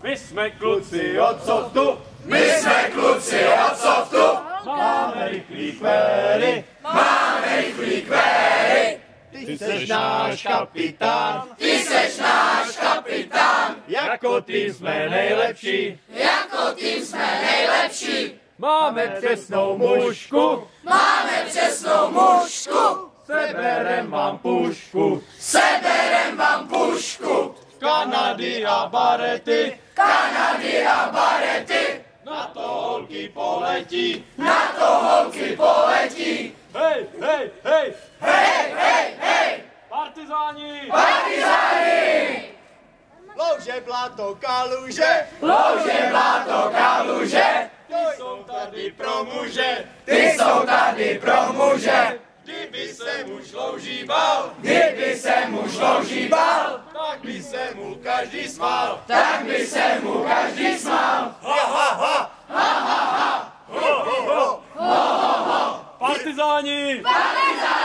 My jsme kluci od softu, My jsme kluci od softu, máme rychlý kvéry, máme rychlý kvéry. ty seš náš kapitán, Ty seš náš kapitán, jako tým jsme nejlepší, jako tým jsme nejlepší. máme přesnou mušku, Máme přesnou mušku, seberem vám pušku, seberem vám pušku. Kanady a barety, Kanady a barety, na to holky poletí. na to holky poletí. Hej, hej, hej, Hej, hej, hej, partyzáni! partyzáni! Louže, bláto, kaluže, Louže, bláto, kaluže, ty jsou tady pro muže, ty jsou tady pro muže. kdyby se muž louží bál, Kdyby se muž louží bál, tak by se mu každý smál. tak by se mu každý smál. Ha, ha, ha, Ha, ha, ha, ho, ho, ho, ho, ho, ho. Partyzáni! partyzáni!